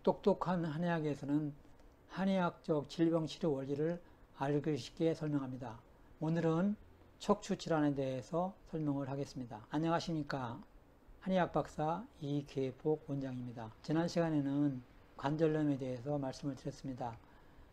똑똑한 한의학에서는 한의학적 질병치료 원리를 알기 쉽게 설명합니다. 오늘은 척추질환에 대해서 설명을 하겠습니다. 안녕하십니까. 한의학 박사 이계복 원장입니다. 지난 시간에는 관절염에 대해서 말씀을 드렸습니다.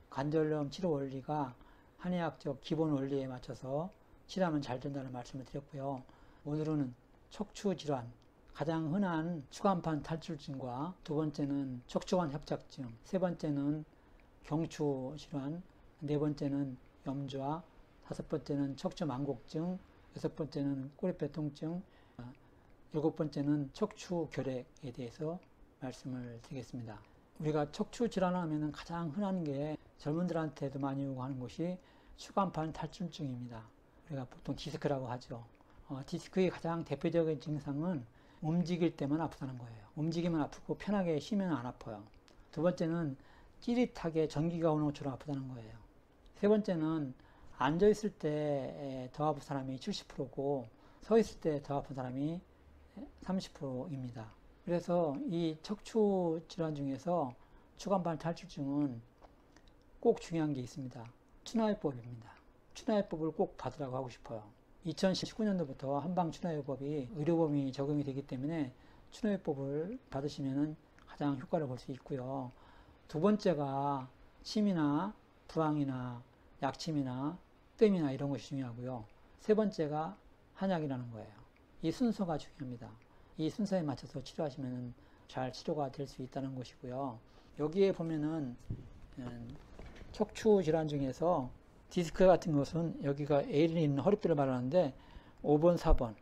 관절염 치료 원리가 한의학적 기본 원리에 맞춰서 치료하면 잘 된다는 말씀을 드렸고요. 오늘은 척추질환, 가장 흔한 추간판 탈출증과 두 번째는 척추관 협착증, 세 번째는 경추질환, 네 번째는 염좌, 다섯 번째는 척추만곡증, 여섯 번째는 꼬리뼈 통증, 일곱 번째는 척추결핵에 대해서 말씀을 드리겠습니다. 우리가 척추질환을 하면 가장 흔한 게 젊은들한테도 많이 요구하는 것이 추간판 탈출증입니다. 우리가 보통 디스크라고 하죠. 디스크의 가장 대표적인 증상은 움직일 때만 아프다는 거예요. 움직이면 아프고 편하게 쉬면 안 아파요. 두 번째는 찌릿하게 전기가 오는 것처럼 아프다는 거예요. 세 번째는 앉아있을 때 더 아픈 사람이 70%고 서 있을 때 더 아픈 사람이 30%입니다. 그래서 이 척추 질환 중에서 추간판 탈출증은 꼭 중요한 게 있습니다. 추나요법입니다. 추나요법을 꼭 받으라고 하고 싶어요. 2019년도부터 한방추나요법이 의료보험이 적용이 되기 때문에 추나요법을 받으시면 가장 효과를 볼 수 있고요. 두 번째가 침이나 부항이나 약침이나 뜸이나 이런 것이 중요하고요. 세 번째가 한약이라는 거예요. 이 순서가 중요합니다. 이 순서에 맞춰서 치료하시면 잘 치료가 될 수 있다는 것이고요. 여기에 보면은 척추 질환 중에서 디스크 같은 것은 여기가 A에 있는 허리뼈를 말하는데 5번, 4번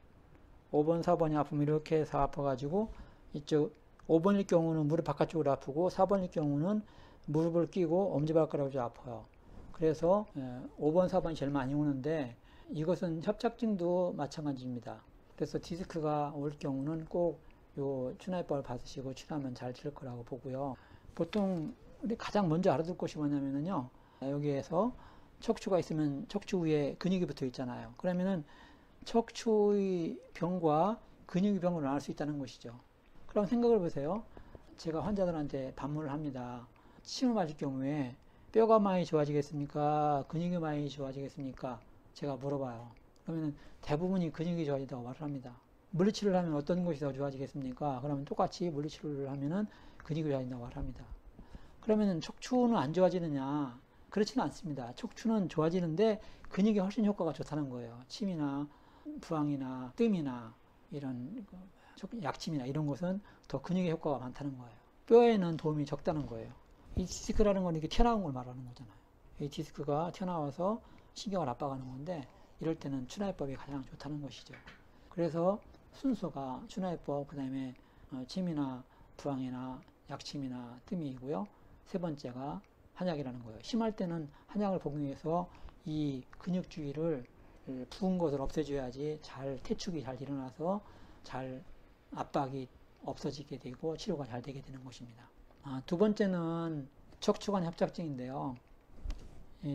5번, 4번이 아프면 이렇게 해서 아파가지고 이쪽 5번일 경우는 무릎 바깥쪽으로 아프고 4번일 경우는 무릎을 끼고 엄지발가락으로 아파요. 그래서 5번, 4번이 제일 많이 오는데 이것은 협착증도 마찬가지입니다. 그래서 디스크가 올 경우는 꼭 요 추나요법을 받으시고 치료하면 잘 될 거라고 보고요. 보통 우리 가장 먼저 알아둘 것이 뭐냐면요. 여기에서 척추가 있으면 척추 위에 근육이 붙어 있잖아요. 그러면은 척추의 병과 근육의 병을 나눌 수 있다는 것이죠. 그럼 생각을 보세요. 제가 환자들한테 반문을 합니다. 침을 맞을 경우에 뼈가 많이 좋아지겠습니까? 근육이 많이 좋아지겠습니까? 제가 물어봐요. 그러면 대부분이 근육이 좋아진다고 말을 합니다. 물리치료를 하면 어떤 것이 더 좋아지겠습니까? 그러면 똑같이 물리치료를 하면은 근육이 좋아진다고 말을 합니다. 그러면 척추는 안 좋아지느냐? 그렇지는 않습니다. 척추는 좋아지는데 근육이 훨씬 효과가 좋다는 거예요. 침이나 부항이나 뜸이나 이런 약침이나 이런 것은 더 근육의 효과가 많다는 거예요. 뼈에는 도움이 적다는 거예요. 이 디스크라는 건 이렇게 튀어나온 걸 말하는 거잖아요. 이 디스크가 튀어나와서 신경을 압박하는 건데 이럴 때는 추나요법이 가장 좋다는 것이죠. 그래서 순서가 추나요법, 그 다음에 침이나 부항이나 약침이나 뜸이고요. 세 번째가 한약이라는 거예요. 심할 때는 한약을 복용해서 이 근육 주위를 부은 것을 없애줘야지 잘 태축이 잘 일어나서 잘 압박이 없어지게 되고 치료가 잘 되게 되는 것입니다. 두 번째는 척추관 협착증인데요.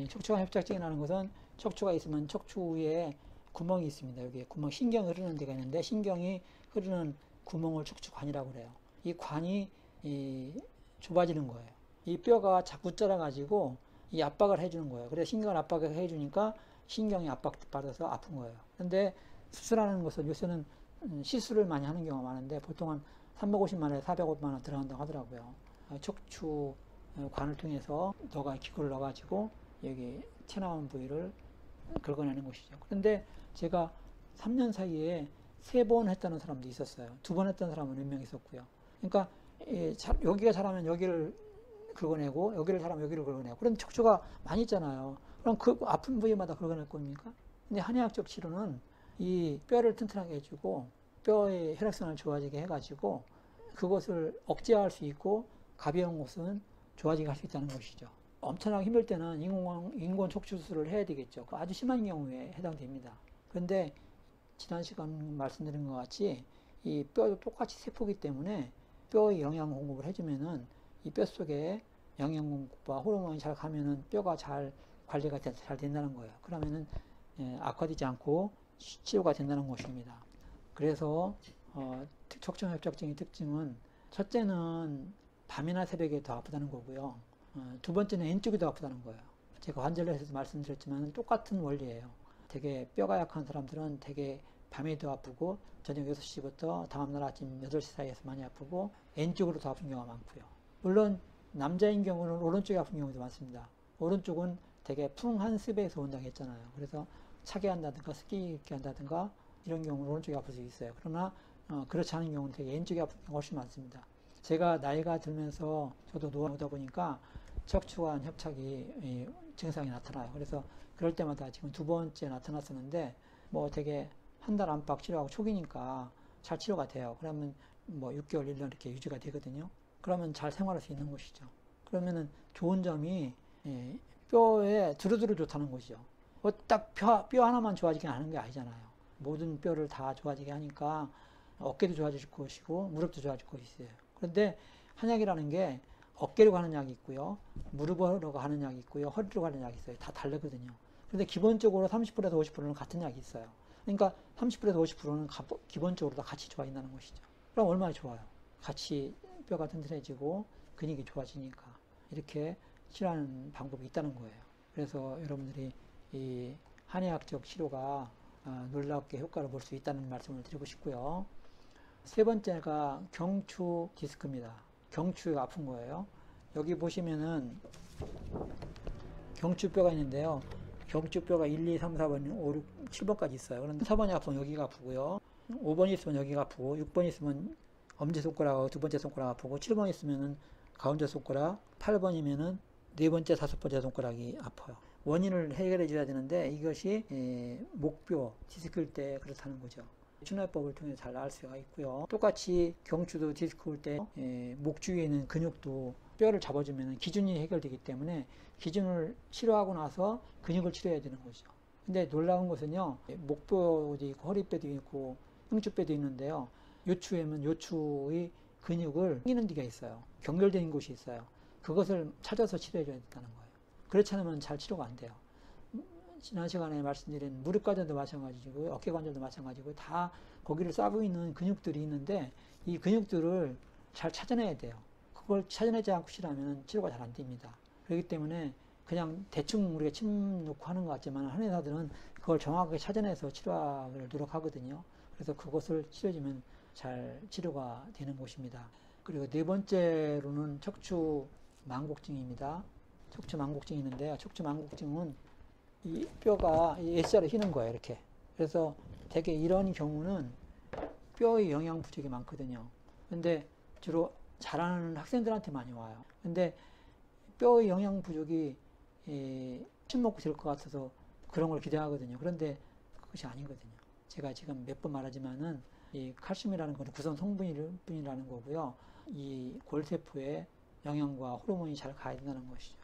척추관 협착증이라는 것은 척추가 있으면 척추 위에 구멍이 있습니다. 여기에 구멍, 신경이 흐르는 데가 있는데 신경이 흐르는 구멍을 척추관이라고 그래요. 이 관이 좁아지는 거예요. 이 뼈가 자꾸 자라가지고 이 압박을 해주는 거예요. 그래서 신경을 압박을 해주니까 신경이 압박받아서 아픈 거예요. 근데 수술하는 것은 요새는 시술을 많이 하는 경우가 많은데 보통은 350만원에 405만원 들어간다고 하더라고요. 척추관을 통해서 기구를 넣어가지고 여기 튀어나온 부위를 긁어내는 것이죠. 그런데 제가 3년 사이에 3번 했다는 사람도 있었어요. 2번 했다는 사람은 몇 명 있었고요. 그러니까 여기가 자라면 여기를 긁어내고 여기를 자라면 여기를 긁어내고 그런데 척추가 많이 있잖아요. 그럼 그 아픈 부위마다 긁어낼 겁니까? 근데 한의학적 치료는 이 뼈를 튼튼하게 해주고 뼈의 혈액순환을 좋아지게 해가지고 그것을 억제할 수 있고 가벼운 것은 좋아지게 할 수 있다는 것이죠. 엄청나게 힘들 때는 인공 척추 수술을 해야 되겠죠. 아주 심한 경우에 해당됩니다. 그런데 지난 시간 말씀드린 것 같이 이 뼈도 똑같이 세포이기 때문에 뼈에 영양 공급을 해주면은 이 뼈 속에 영양 공급과 호르몬이 잘 가면은 뼈가 잘 관리가 잘 된다는 거예요. 그러면은 악화되지 않고 치료가 된다는 것입니다. 그래서 척추 협착증의 특징은 첫째는 밤이나 새벽에 더 아프다는 거고요. 두 번째는 왼쪽이 더 아프다는 거예요. 제가 환절로 해서 말씀드렸지만 똑같은 원리예요. 되게 뼈가 약한 사람들은 되게 밤에 더 아프고 저녁 6시부터 다음날 아침 8시 사이에서 많이 아프고 왼쪽으로 더 아픈 경우가 많고요. 물론 남자인 경우는 오른쪽이 아픈 경우도 많습니다. 오른쪽은 되게 풍한 습에서 온다고 했잖아요. 그래서 차게 한다든가 습기 있게 한다든가 이런 경우는 오른쪽이 아플 수 있어요. 그러나 그렇지 않은 경우는 되게 왼쪽이 아픈 경우가 훨씬 많습니다. 제가 나이가 들면서 저도 노화오다 보니까 척추관 협착이 증상이 나타나요. 그래서 그럴 때마다 지금 두 번째 나타났었는데 뭐 되게 한 달 안팎 치료하고 초기니까 잘 치료가 돼요. 그러면 뭐 6개월, 1년 이렇게 유지가 되거든요. 그러면 잘 생활할 수 있는 것이죠. 그러면은 좋은 점이 뼈에 두루두루 좋다는 것이죠. 딱 뼈 하나만 좋아지게 하는 게 아니잖아요. 모든 뼈를 다 좋아지게 하니까 어깨도 좋아질 것이고 무릎도 좋아질 것이어요. 그런데 한약이라는 게 어깨로 가는 약이 있고요. 무릎으로 가는 약이 있고요. 허리로 가는 약이 있어요. 다 다르거든요. 그런데 기본적으로 30%에서 50%는 같은 약이 있어요. 그러니까 30%에서 50%는 기본적으로 다 같이 좋아진다는 것이죠. 그럼 얼마나 좋아요. 같이 뼈가 튼튼해지고 근육이 좋아지니까 이렇게 치료하는 방법이 있다는 거예요. 그래서 여러분들이 이 한의학적 치료가 놀랍게 효과를 볼 수 있다는 말씀을 드리고 싶고요. 세 번째가 경추 디스크입니다. 경추가 아픈 거예요. 여기 보시면은 경추뼈가 있는데요. 경추뼈가 1, 2, 3, 4번, 5, 6, 7번까지 있어요. 그런데 4번이 아프면 여기가 아프고요. 5번 있으면 여기가 아프고 6번 있으면 엄지손가락 두 번째 손가락 아프고 7번 있으면은 가운데 손가락 8번이면은 네 번째 다섯 번째 손가락이 아파요. 원인을 해결해 줘야 되는데 이것이 목뼈 디스크일 때 그렇다는 거죠. 치료법을 통해 잘 알 수가 있고요. 똑같이 경추도 디스크 올 때 목 주위에 있는 근육도 뼈를 잡아주면 기준이 해결되기 때문에 기준을 치료하고 나서 근육을 치료해야 되는 거죠. 근데 놀라운 것은요, 목뼈도 있고 허리뼈도 있고 흉추뼈도 있는데요. 요추에는 요추의 근육을 끼는 데가 있어요. 경결되는 곳이 있어요. 그것을 찾아서 치료해줘야 된다는 거예요. 그렇지 않으면 잘 치료가 안 돼요. 지난 시간에 말씀드린 무릎 관절도 마찬가지고 어깨 관절도 마찬가지고 다 거기를 싸고 있는 근육들이 있는데 이 근육들을 잘 찾아내야 돼요. 그걸 찾아내지 않고 치료하면 치료가 잘 안 됩니다. 그렇기 때문에 그냥 대충 우리가 침 놓고 하는 것 같지만 한의사들은 그걸 정확하게 찾아내서 치료하기를 노력하거든요. 그래서 그것을 치료해주면 잘 치료가 되는 것입니다. 그리고 네 번째로는 척추 망곡증입니다. 척추 망곡증이 있는데요. 척추 망곡증은 이 뼈가 S자로 휘는 거예요, 이렇게. 그래서 되게 이런 경우는 뼈의 영양 부족이 많거든요. 근데 주로 잘하는 학생들한테 많이 와요. 근데 뼈의 영양 부족이 침 먹고 될 것 같아서 그런 걸 기대하거든요. 그런데 그것이 아니거든요. 제가 지금 몇 번 말하지만은 이 칼슘이라는 것은 구성 성분이라는 거고요. 이 골세포에 영양과 호르몬이 잘 가야 된다는 것이죠.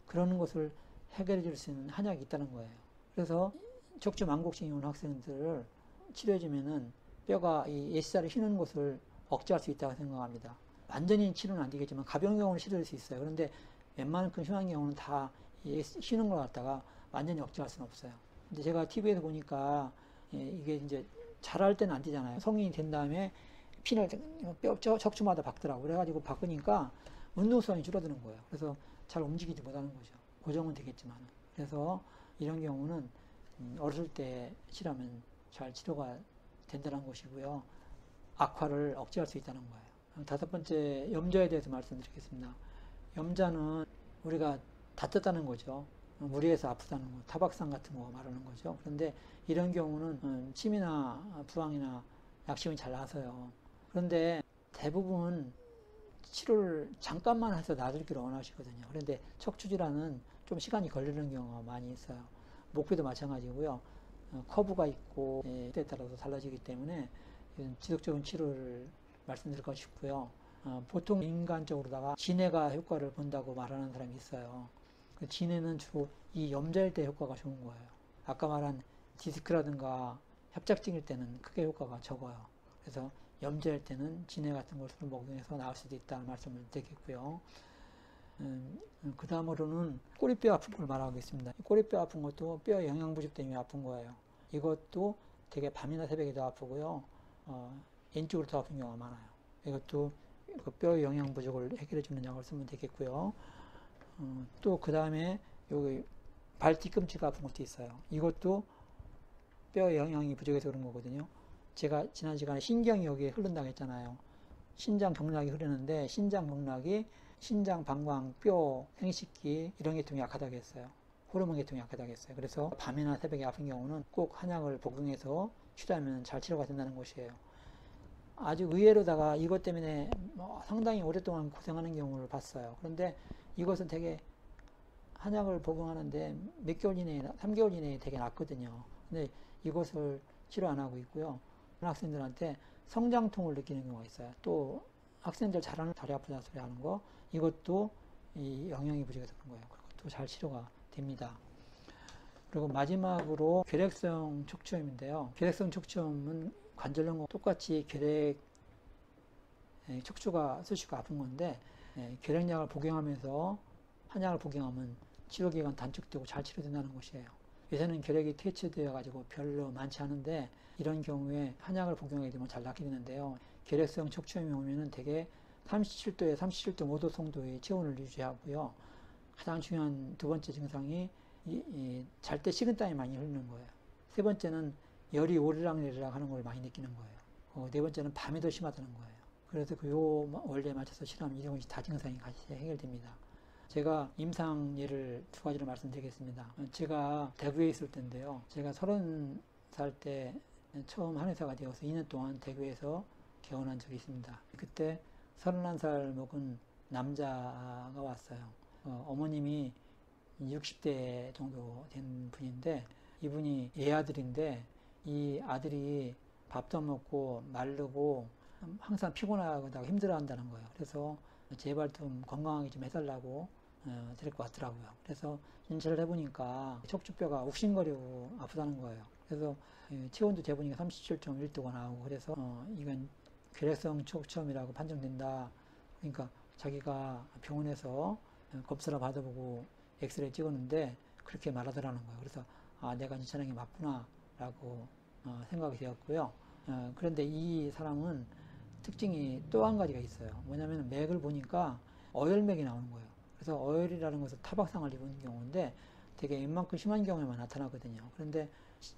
그런 것을 해결해 줄 수 있는 한약이 있다는 거예요. 그래서 척추 망곡증이 온 학생들을 치료해주면은 뼈가 이 S자를 휘는 것을 억제할 수 있다고 생각합니다. 완전히 치료는 안 되겠지만 가벼운 경우는 치료할 수 있어요. 그런데 웬만큼 심한 경우는 다 휘는 걸 갖다가 완전히 억제할 수는 없어요. 근데 제가 TV에서 보니까 이게 이제 잘할 때는 안 되잖아요. 성인이 된 다음에 핀을 척추마다 박더라고요. 그래가지고 바꾸니까 운동성이 줄어드는 거예요. 그래서 잘 움직이지 못하는 거죠. 고정은 되겠지만. 그래서 이런 경우는 어렸을 때 치료하면 잘 치료가 된다는 것이고요. 악화를 억제할 수 있다는 거예요. 다섯 번째, 염좌에 대해서 말씀드리겠습니다. 염좌는 우리가 다쳤다는 거죠. 무리해서 아프다는 거, 타박상 같은 거 말하는 거죠. 그런데 이런 경우는 침이나 부항이나 약심이 잘 나서요. 그런데 대부분 치료를 잠깐만 해서 나아지기를 원하시거든요. 그런데 척추질환은 좀 시간이 걸리는 경우가 많이 있어요. 목표도 마찬가지고요. 커브가 있고 때에 따라서 달라지기 때문에 지속적인 치료를 말씀드리고 싶고요. 보통 인간적으로다가 진해가 효과를 본다고 말하는 사람이 있어요. 그 진해는 주로 이 염자일 때 효과가 좋은 거예요. 아까 말한 디스크라든가 협착증일 때는 크게 효과가 적어요. 그래서 염자일 때는 진해 같은 것을 먹여서 나을 수도 있다는 말씀을 드리겠고요. 그 다음으로는 꼬리뼈 아픈 걸 말하겠습니다. 꼬리뼈 아픈 것도 뼈 영양 부족 때문에 아픈 거예요. 이것도 되게 밤이나 새벽에 더 아프고요. 왼쪽으로 더 아픈 경우가 많아요. 이것도 그 뼈 영양 부족을 해결해 주는 약을 쓰면 되겠고요. 또 그 다음에 여기 발 뒤꿈치가 아픈 것도 있어요. 이것도 뼈 영양이 부족해서 그런 거거든요. 제가 지난 시간에 신경이 여기에 흐른다고 했잖아요. 신장 경락이 흐르는데 신장 경락이 신장, 방광, 뼈, 생식기 이런 계통이 약하다고 했어요. 호르몬 계통이 약하다고 했어요. 그래서 밤이나 새벽에 아픈 경우는 꼭 한약을 복용해서 치료하면 잘 치료가 된다는 것이에요. 아주 의외로다가 이것 때문에 상당히 오랫동안 고생하는 경우를 봤어요. 그런데 이것은 되게 한약을 복용하는데 몇 개월 이내에, 3개월 이내에 되게 낫거든요. 근데 이것을 치료 안 하고 있고요. 학생들한테 성장통을 느끼는 경우가 있어요. 또 학생들 잘하는 다리 아프다 소리 하는 거, 이것도 이 영양이 부족해서 그런 거예요. 그것도 잘 치료가 됩니다. 그리고 마지막으로 결핵성 척추염인데요. 결핵성 척추염은 관절염과 똑같이 결핵 척추가 쑤시고 아픈 건데, 결핵약을 복용하면서 한약을 복용하면 치료기간 단축되고 잘 치료된다는 것이에요. 요새는 결핵이 퇴치되어 가지고 별로 많지 않은데 이런 경우에 한약을 복용하게 되면 잘 낫게 되는데요. 결핵성 척추염이 오면은 대개 37도에 37.5도 정도의 체온을 유지하고요. 가장 중요한 두 번째 증상이 잘 때 식은땀이 많이 흐르는 거예요. 세 번째는 열이 오르락내리락 하는 걸 많이 느끼는 거예요. 네 번째는 밤이 더 심하다는 거예요. 그래서 그 원리에 맞춰서 치료하면 이런 것이 다 증상이 같이 해결됩니다. 제가 임상 예를 두 가지를 말씀드리겠습니다. 제가 대구에 있을 때인데요. 제가 30살 때 처음 한의사가 되어서 2년 동안 대구에서 개원한 적이 있습니다. 그때 31살 먹은 남자가 왔어요. 어머님이 60대 정도 된 분인데 이분이 애아들인데 이 아들이 밥도 안 먹고 마르고 항상 피곤하고 힘들어 한다는 거예요. 그래서 제발 좀 건강하게 좀 해달라고 데리고 왔더라고요. 그래서 인체를 해보니까 척추뼈가 욱신거리고 아프다는 거예요. 그래서 체온도 재보니까 37.1도가 나오고 그래서 이건 결핵성 척추염이라고 판정된다. 그러니까 자기가 병원에서 검사를 받아보고 엑스레이 찍었는데 그렇게 말하더라는 거예요. 그래서 내가 진찰한 게 맞구나 라고 생각이 되었고요. 그런데 이 사람은 특징이 또 한 가지가 있어요. 뭐냐면 맥을 보니까 어혈맥이 나오는 거예요. 그래서 어혈이라는 것은 타박상을 입은 경우인데 되게 웬만큼 심한 경우에만 나타나거든요. 그런데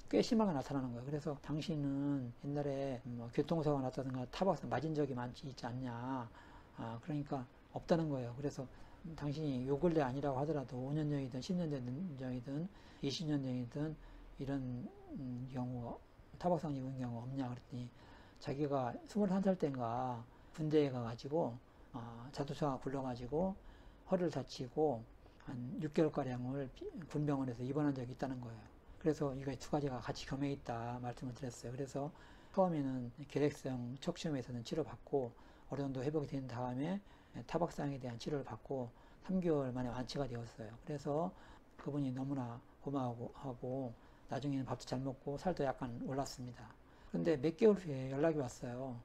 꽤 심하게 나타나는 거예요. 그래서 당신은 옛날에 교통사고가 났다든가 타박상 맞은 적이 있지 않냐. 그러니까 없다는 거예요. 그래서 당신이 요 근래 아니라고 하더라도 5년 전이든 10년 전이든 20년 전이든 이런 경우 타박상 입은 경우 없냐 그랬더니 자기가 21살 때인가 군대에 가가지고 자동차가 굴러가지고 허리를 다치고 한 6개월가량을 군병원에서 입원한 적이 있다는 거예요. 그래서 이거 두 가지가 같이 겸해 있다 말씀을 드렸어요. 그래서 처음에는 결핵성 척추염에서는 치료받고 어느 정도 회복이 된 다음에 타박상에 대한 치료를 받고 3개월 만에 완치가 되었어요. 그래서 그분이 너무나 고마워하고 나중에는 밥도 잘 먹고 살도 약간 올랐습니다. 그런데 몇 개월 후에 연락이 왔어요.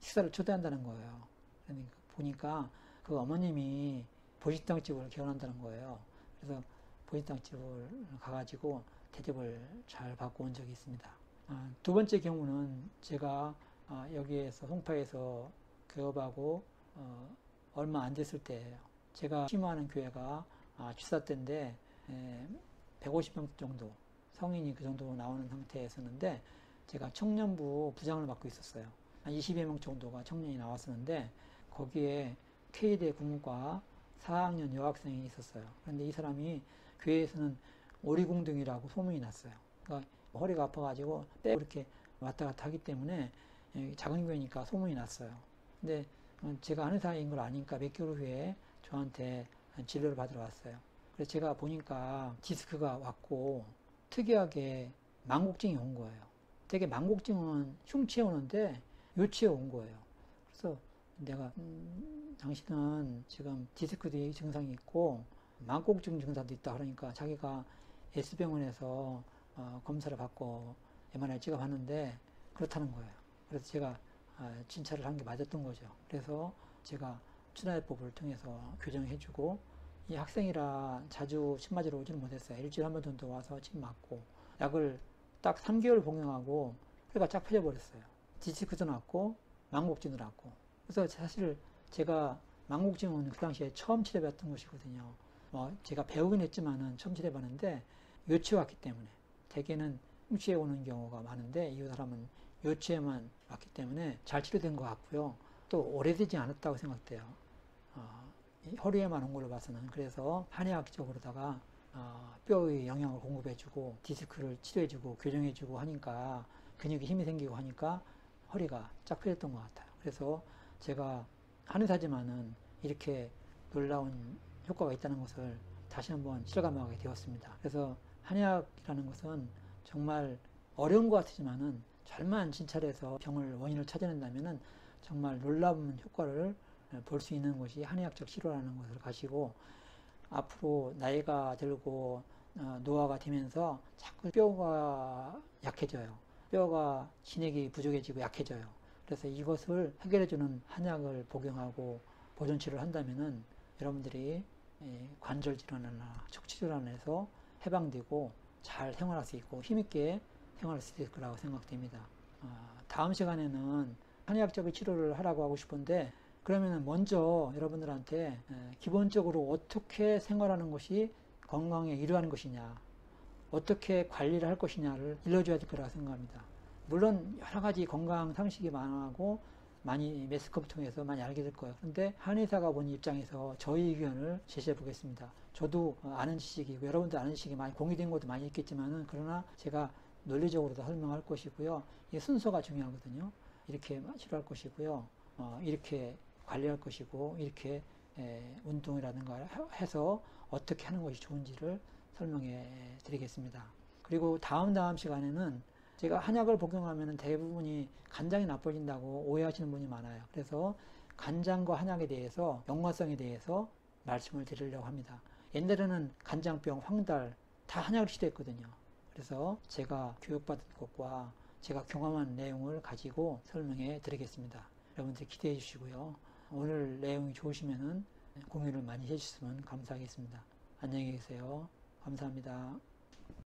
식사를 초대한다는 거예요. 그러니까 보니까 그 어머님이 보식당집을 개원한다는 거예요. 그래서 보식당집을 가가지고 대접을 잘 받고 온 적이 있습니다. 두 번째 경우는 제가 여기에서 송파에서 개업하고 얼마 안 됐을 때예요. 제가 심호하는 교회가 주사 때인데 150명 정도 성인이 그 정도 나오는 상태였었는데 제가 청년부 부장을 맡고 있었어요. 한 20여 명 정도가 청년이 나왔었는데 거기에 K대 국문과 4학년 여학생이 있었어요. 그런데 이 사람이 교회에서는 오리궁둥이라고 소문이 났어요. 그러니까 허리가 아파가지고 빼고 이렇게 왔다 갔다 하기 때문에 작은 교회니까 소문이 났어요. 근데 제가 아는 사이인 걸 아니까 몇 개월 후에 저한테 진료를 받으러 왔어요. 그래서 제가 보니까 디스크가 왔고 특이하게 망곡증이 온 거예요. 되게 망곡증은 흉추에 오는데 요추에 온 거예요. 그래서 내가 당신은 지금 디스크 증상이 있고 망곡증 증상도 있다 그러니까 자기가 S병원에서 검사를 받고 MRI 찍어봤는데 그렇다는 거예요. 그래서 제가 진찰을 한 게 맞았던 거죠. 그래서 제가 추나요법을 통해서 교정해주고 이 학생이라 자주 침 맞으러 오지는 못했어요. 일주일에 한 번 정도 와서 침 맞고 약을 딱 3개월 복용하고 폐가 쫙 펴져버렸어요. 디스크도 났고 망곡증도 났고 그래서 사실 제가 망곡증은 그 당시에 처음 치료받던 것이거든요. 제가 배우긴 했지만은 처음 치료받았는데 요치에 왔기 때문에 대개는 흉추에 오는 경우가 많은데 이 사람은 요치에만 왔기 때문에 잘 치료된 것 같고요. 또 오래되지 않았다고 생각돼요. 허리에만 온 걸로 봐서는. 그래서 한의학적으로다가 뼈의 영양을 공급해주고 디스크를 치료해주고 교정해주고 하니까 근육에 힘이 생기고 하니까 허리가 쫙 펴졌던 것 같아요. 그래서 제가 한의사지만은 이렇게 놀라운 효과가 있다는 것을 다시 한번 실감하게 되었습니다. 그래서 한의학이라는 것은 정말 어려운 것 같지만은 잘만 진찰해서 병을 원인을 찾아낸다면은 정말 놀라운 효과를 볼 수 있는 것이 한의학적 치료라는 것을 가시고 앞으로 나이가 들고 노화가 되면서 자꾸 뼈가 약해져요. 뼈가 진액이 부족해지고 약해져요. 그래서 이것을 해결해주는 한약을 복용하고 보존치료를 한다면은 여러분들이 관절 질환이나 척추 질환에서 해방되고 잘 생활할 수 있고 힘있게 생활할 수 있을 거라고 생각됩니다. 다음 시간에는 한의학적인 치료를 하라고 하고 싶은데 그러면 먼저 여러분들한테 기본적으로 어떻게 생활하는 것이 건강에 이루하는 것이냐, 어떻게 관리를 할 것이냐를 일러줘야 될 거라고 생각합니다. 물론 여러 가지 건강 상식이 많고 많이 매스컴 통해서 많이 알게 될 거예요. 그런데 한의사가 본 입장에서 저희 의견을 제시해 보겠습니다. 저도 아는 지식이고 여러분들 아는 지식이 많이 공유된 것도 많이 있겠지만은 그러나 제가 논리적으로도 설명할 것이고요. 이 순서가 중요하거든요. 이렇게 치료할 것이고요. 이렇게 관리할 것이고 이렇게 운동이라든가 해서 어떻게 하는 것이 좋은지를 설명해 드리겠습니다. 그리고 다음 시간에는 제가 한약을 복용하면 대부분이 간장이 나빠진다고 오해하시는 분이 많아요. 그래서 간장과 한약에 대해서 연관성에 대해서 말씀을 드리려고 합니다. 옛날에는 간장병, 황달 다 한약을 치료했거든요. 그래서 제가 교육받은 것과 제가 경험한 내용을 가지고 설명해 드리겠습니다. 여러분들 기대해 주시고요. 오늘 내용이 좋으시면 공유를 많이 해주시면 감사하겠습니다. 안녕히 계세요. 감사합니다.